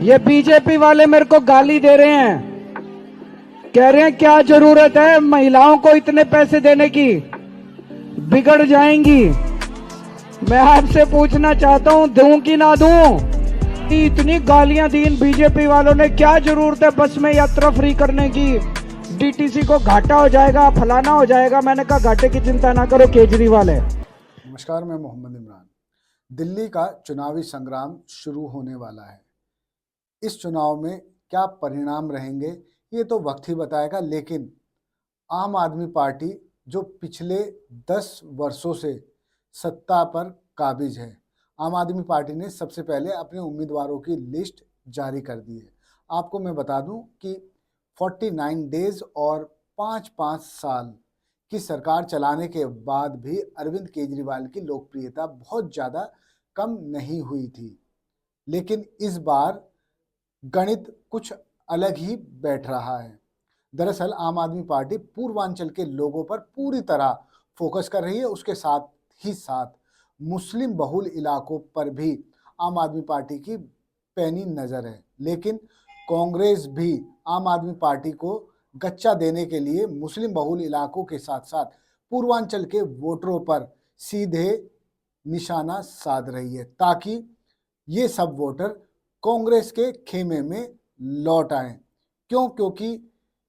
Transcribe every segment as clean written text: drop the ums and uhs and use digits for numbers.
ये बीजेपी वाले मेरे को गाली दे रहे हैं, कह रहे हैं क्या जरूरत है महिलाओं को इतने पैसे देने की, बिगड़ जाएंगी। मैं आपसे पूछना चाहता हूं, दूं कि ना दूं? इतनी गालियां दी इन बीजेपी वालों ने, क्या जरूरत है बस में यात्रा फ्री करने की, डीटीसी को घाटा हो जाएगा, फलाना हो जाएगा। मैंने कहा घाटे की चिंता ना करो, केजरीवाल है। नमस्कार, मैं मोहम्मद इमरान। दिल्ली का चुनावी संग्राम शुरू होने वाला है। इस चुनाव में क्या परिणाम रहेंगे ये तो वक्त ही बताएगा, लेकिन आम आदमी पार्टी जो पिछले 10 वर्षों से सत्ता पर काबिज है, आम आदमी पार्टी ने सबसे पहले अपने उम्मीदवारों की लिस्ट जारी कर दी है। आपको मैं बता दूं कि 49 डेज और 5-5 साल की सरकार चलाने के बाद भी अरविंद केजरीवाल की लोकप्रियता बहुत ज़्यादा कम नहीं हुई थी। लेकिन इस बार गणित कुछ अलग ही बैठ रहा है। दरअसल आम आदमी पार्टी पूर्वांचल के लोगों पर पूरी तरह फोकस कर रही है। उसके साथ ही साथ मुस्लिम बहुल इलाकों पर भी आम आदमी पार्टी की पैनी नज़र है। लेकिन कांग्रेस भी आम आदमी पार्टी को गच्चा देने के लिए मुस्लिम बहुल इलाकों के साथ साथ पूर्वांचल के वोटरों पर सीधे निशाना साध रही है, ताकि ये सब वोटर कांग्रेस के खेमे में लौट आए। क्योंकि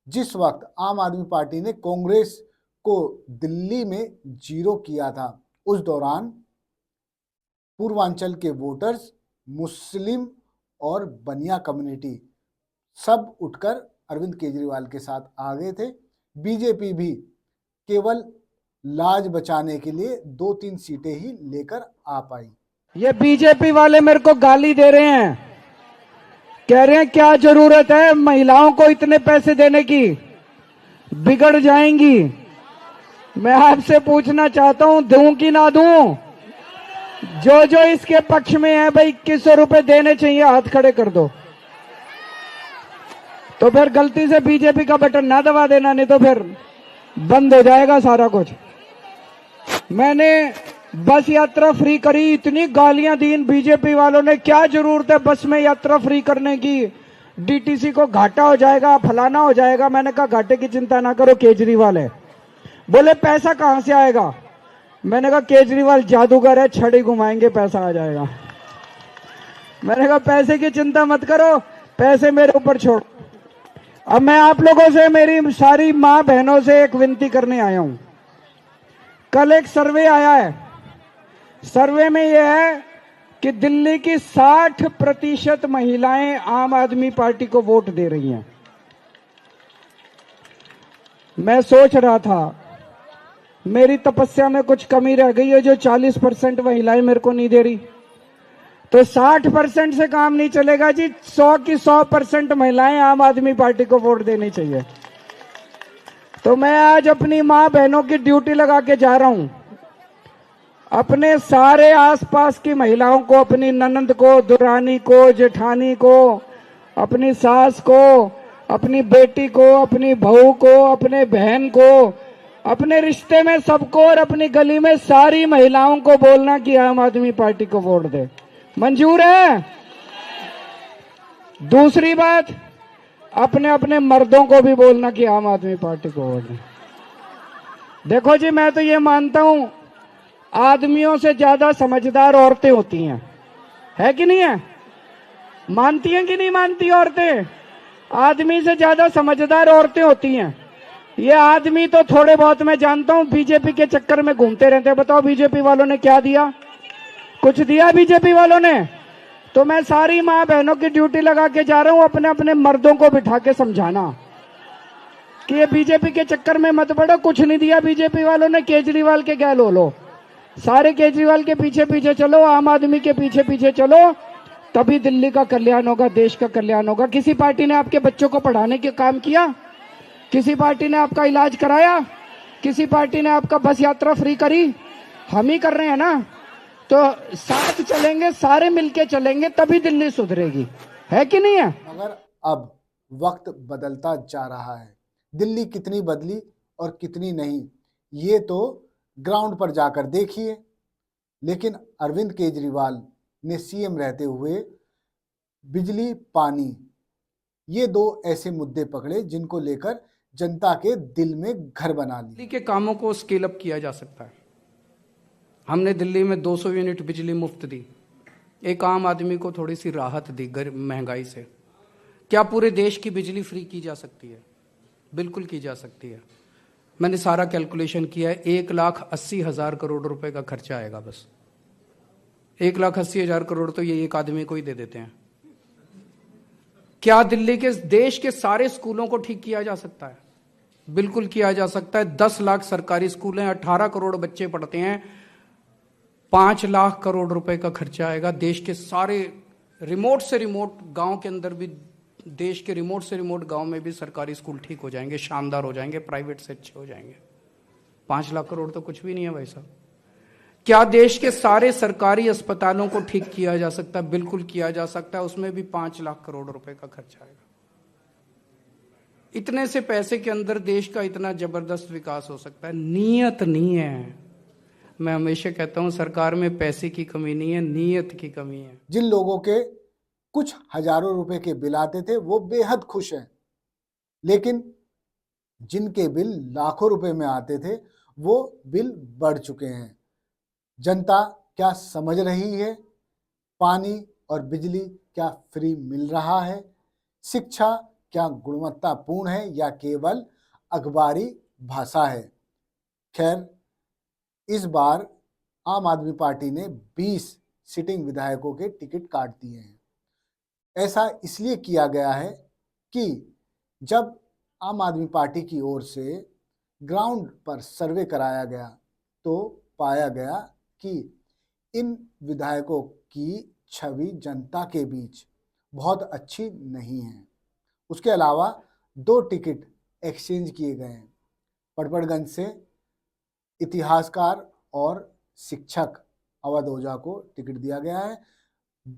जिस वक्त आम आदमी पार्टी ने कांग्रेस को दिल्ली में 0 किया था, उस दौरान पूर्वांचल के वोटर्स, मुस्लिम और बनिया कम्युनिटी सब उठकर अरविंद केजरीवाल के साथ आ गए थे। बीजेपी भी केवल लाज बचाने के लिए 2-3 सीटें ही लेकर आ पाई। ये बीजेपी वाले मेरे को गाली दे रहे हैं, कह रहे हैं क्या जरूरत है महिलाओं को इतने पैसे देने की, बिगड़ जाएंगी। मैं आपसे पूछना चाहता हूं, दूं कि ना दूं? जो इसके पक्ष में है भाई, 2100 रुपए देने चाहिए, हाथ खड़े कर दो। तो फिर गलती से बीजेपी का बटन ना दबा देना, नहीं तो फिर बंद हो जाएगा सारा कुछ। मैंने बस यात्रा फ्री करी, इतनी गालियां दी इन बीजेपी वालों ने, क्या जरूरत है बस में यात्रा फ्री करने की, डीटीसी को घाटा हो जाएगा, फलाना हो जाएगा। मैंने कहा घाटे की चिंता ना करो, केजरीवाल है। बोले पैसा कहां से आएगा? मैंने कहा केजरीवाल जादूगर है, छड़ी घुमाएंगे पैसा आ जाएगा। मैंने कहा पैसे की चिंता मत करो, पैसे मेरे ऊपर छोड़ो। अब मैं आप लोगों से, मेरी सारी मां बहनों से एक विनती करने आया हूं। कल एक सर्वे आया है, सर्वे में यह है कि दिल्ली की 60% महिलाएं आम आदमी पार्टी को वोट दे रही हैं। मैं सोच रहा था मेरी तपस्या में कुछ कमी रह गई है, जो 40% महिलाएं मेरे को नहीं दे रही। तो 60% से काम नहीं चलेगा जी, 100 की 100% महिलाएं आम आदमी पार्टी को वोट देनी चाहिए। तो मैं आज अपनी मां बहनों की ड्यूटी लगा के जा रहा हूं, अपने सारे आसपास की महिलाओं को, अपनी ननंद को, दुरानी को, जेठानी को, अपनी सास को, अपनी बेटी को, अपनी बहू को, अपने बहन को, अपने रिश्ते में सबको, और अपनी गली में सारी महिलाओं को बोलना कि आम आदमी पार्टी को वोट दे। मंजूर है? दूसरी बात, अपने अपने मर्दों को भी बोलना कि आम आदमी पार्टी को वोट दे। देखो जी, मैं तो ये मानता हूं आदमियों से ज्यादा समझदार औरतें होती हैं, है कि नहीं है? मानती हैं कि नहीं मानती औरतें? आदमी से ज्यादा समझदार औरतें होती हैं। ये आदमी तो थोड़े बहुत मैं जानता हूं बीजेपी के चक्कर में घूमते रहते हैं। बताओ बीजेपी वालों ने क्या दिया? कुछ दिया बीजेपी वालों ने? तो मैं सारी मां बहनों की ड्यूटी लगा के जा रहा हूं, अपने अपने मर्दों को बिठा के समझाना कि ये बीजेपी के चक्कर में मत पड़ो। कुछ नहीं दिया बीजेपी वालों ने, केजरीवाल के गैल हो लो, सारे केजरीवाल के पीछे पीछे चलो, आम आदमी के पीछे पीछे चलो, तभी दिल्ली का कल्याण होगा, देश का कल्याण होगा। किसी पार्टी ने आपके बच्चों को पढ़ाने के काम किया? किसी पार्टी ने आपका इलाज कराया? किसी पार्टी ने आपका बस यात्रा फ्री करी? हम ही कर रहे हैं ना। तो साथ चलेंगे, सारे मिलके चलेंगे, तभी दिल्ली सुधरेगी, है कि नहीं है? मगर अब वक्त बदलता जा रहा है। दिल्ली कितनी बदली और कितनी नहीं, ये तो ग्राउंड पर जाकर देखिए। लेकिन अरविंद केजरीवाल ने सीएम रहते हुए बिजली, पानी, ये दो ऐसे मुद्दे पकड़े जिनको लेकर जनता के दिल में घर बना लिए। दिल्ली के कामों को स्केल अप किया जा सकता है। हमने दिल्ली में 200 यूनिट बिजली मुफ्त दी, एक आम आदमी को थोड़ी सी राहत दी महंगाई से। क्या पूरे देश की बिजली फ्री की जा सकती है? बिल्कुल की जा सकती है। मैंने सारा कैलकुलेशन किया है, 1,80,000 करोड़ रुपए का खर्चा आएगा बस। 1,80,000 करोड़ तो ये एक आदमी को ही दे देते हैं। क्या दिल्ली के देश के सारे स्कूलों को ठीक किया जा सकता है? बिल्कुल किया जा सकता है। 10 लाख सरकारी स्कूल हैं, 18 करोड़ बच्चे पढ़ते हैं, 5 लाख करोड़ रुपए का खर्चा आएगा। देश के सारे रिमोट से रिमोट गांव के अंदर भी, देश के रिमोट से रिमोट गांव में भी सरकारी स्कूल ठीक हो जाएंगे, शानदार हो जाएंगे, प्राइवेट से अच्छे हो जाएंगे। 5 लाख करोड़ तो कुछ भी नहीं है भाई साहब। क्या देश के सारे सरकारी अस्पतालों को ठीक किया जा सकता है? बिल्कुल किया जा सकता है, उसमें भी 5 लाख करोड़ रुपए का खर्चा आएगा। इतने से पैसे के अंदर देश का इतना जबरदस्त विकास हो सकता है। नीयत नहीं है। मैं हमेशा कहता हूं सरकार में पैसे की कमी नहीं है, नीयत की कमी है। जिन लोगों के कुछ हजारों रुपए के बिल आते थे वो बेहद खुश हैं, लेकिन जिनके बिल लाखों रुपए में आते थे वो बिल बढ़ चुके हैं। जनता क्या समझ रही है? पानी और बिजली क्या फ्री मिल रहा है? शिक्षा क्या गुणवत्तापूर्ण है या केवल अखबारी भाषा है? खैर, इस बार आम आदमी पार्टी ने 20 सिटिंग विधायकों के टिकट काट दिए हैं। ऐसा इसलिए किया गया है कि जब आम आदमी पार्टी की ओर से ग्राउंड पर सर्वे कराया गया तो पाया गया कि इन विधायकों की छवि जनता के बीच बहुत अच्छी नहीं है। उसके अलावा 2 टिकट एक्सचेंज किए गए हैं। पड़पड़गंज से इतिहासकार और शिक्षक अवध ओझा को टिकट दिया गया है।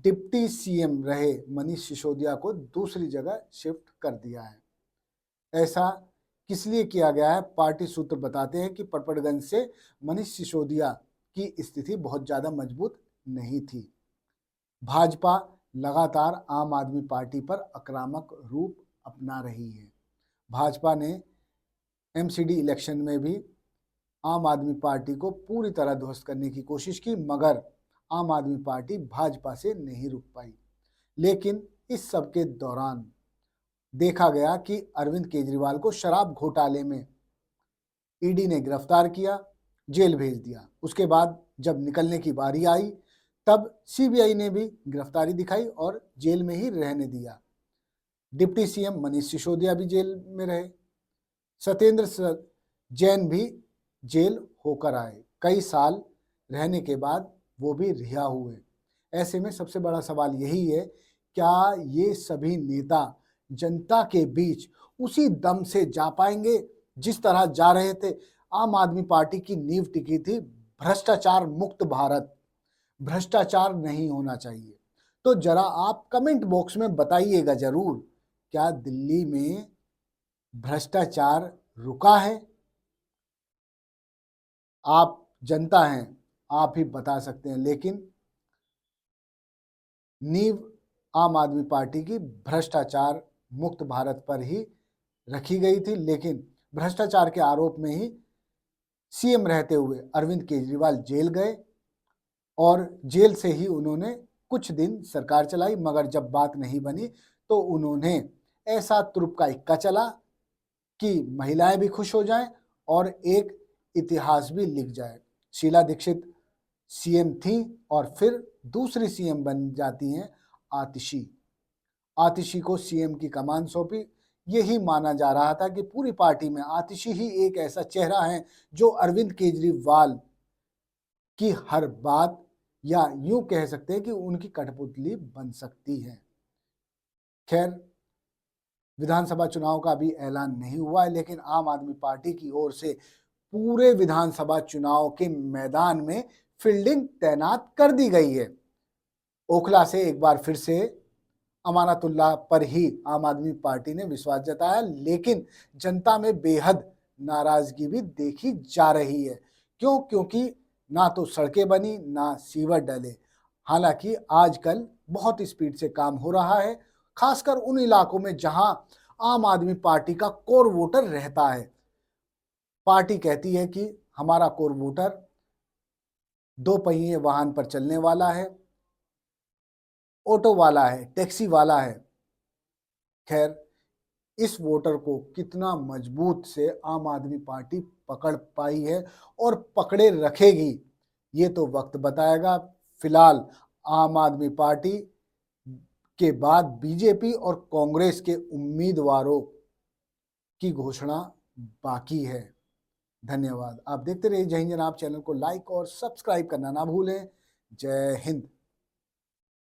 डिप्टी सीएम रहे मनीष सिसोदिया को दूसरी जगह शिफ्ट कर दिया है। ऐसा किस लिए किया गया है? पार्टी सूत्र बताते हैं कि पड़पड़गंज से मनीष सिसोदिया की स्थिति बहुत ज़्यादा मजबूत नहीं थी। भाजपा लगातार आम आदमी पार्टी पर आक्रामक रूप अपना रही है। भाजपा ने एमसीडी इलेक्शन में भी आम आदमी पार्टी को पूरी तरह ध्वस्त करने की कोशिश की, मगर आम आदमी पार्टी भाजपा से नहीं रुक पाई। लेकिन इस सब के दौरान देखा गया कि अरविंद केजरीवाल को शराब घोटाले में ईडी ने गिरफ्तार किया, जेल भेज दिया। उसके बाद जब निकलने की बारी आई तब सीबीआई ने भी गिरफ्तारी दिखाई और जेल में ही रहने दिया। डिप्टी सीएम मनीष सिसोदिया भी जेल में रहे, सत्येंद्र जैन भी जेल होकर आए। कई साल रहने के बाद वो भी रिहा हुए। ऐसे में सबसे बड़ा सवाल यही है, क्या ये सभी नेता जनता के बीच उसी दम से जा पाएंगे जिस तरह जा रहे थे? आम आदमी पार्टी की नींव टिकी थी भ्रष्टाचार मुक्त भारत, भ्रष्टाचार नहीं होना चाहिए। तो जरा आप कमेंट बॉक्स में बताइएगा जरूर, क्या दिल्ली में भ्रष्टाचार रुका है? आप जनता हैं, आप ही बता सकते हैं। लेकिन नींव आम आदमी पार्टी की भ्रष्टाचार मुक्त भारत पर ही रखी गई थी, लेकिन भ्रष्टाचार के आरोप में ही सीएम रहते हुए अरविंद केजरीवाल जेल गए और जेल से ही उन्होंने कुछ दिन सरकार चलाई, मगर जब बात नहीं बनी तो उन्होंने ऐसा तुरुप का इक्का चला कि महिलाएं भी खुश हो जाएं और एक इतिहास भी लिख जाए। शीला दीक्षित सीएम थी और फिर दूसरी सीएम बन जाती हैं आतिशी। आतिशी को सीएम की कमान सौंपी। यही माना जा रहा था कि पूरी पार्टी में आतिशी ही एक ऐसा चेहरा है जो अरविंद केजरीवाल की हर बात, या यूं कह सकते हैं कि उनकी कठपुतली बन सकती है। खैर, विधानसभा चुनाव का भी ऐलान नहीं हुआ है, लेकिन आम आदमी पार्टी की ओर से पूरे विधानसभा चुनाव के मैदान में फील्डिंग तैनात कर दी गई है। ओखला से एक बार फिर से अमानतुल्लाह पर ही आम आदमी पार्टी ने विश्वास जताया, लेकिन जनता में बेहद नाराजगी भी देखी जा रही है। क्यों? क्योंकि ना तो सड़कें बनी, ना सीवर डले। हालांकि आजकल बहुत स्पीड से काम हो रहा है, खासकर उन इलाकों में जहां आम आदमी पार्टी का कोर वोटर रहता है। पार्टी कहती है कि हमारा कोर वोटर 2 पहिए वाहन पर चलने वाला है, ऑटो वाला है, टैक्सी वाला है। खैर, इस वोटर को कितना मजबूत से आम आदमी पार्टी पकड़ पाई है और पकड़े रखेगी, ये तो वक्त बताएगा। फिलहाल आम आदमी पार्टी के बाद बीजेपी और कांग्रेस के उम्मीदवारों की घोषणा बाकी है। धन्यवाद। आप देखते रहिए जय हिंद जनाब चैनल को लाइक और सब्सक्राइब करना ना भूलें। जय हिंद।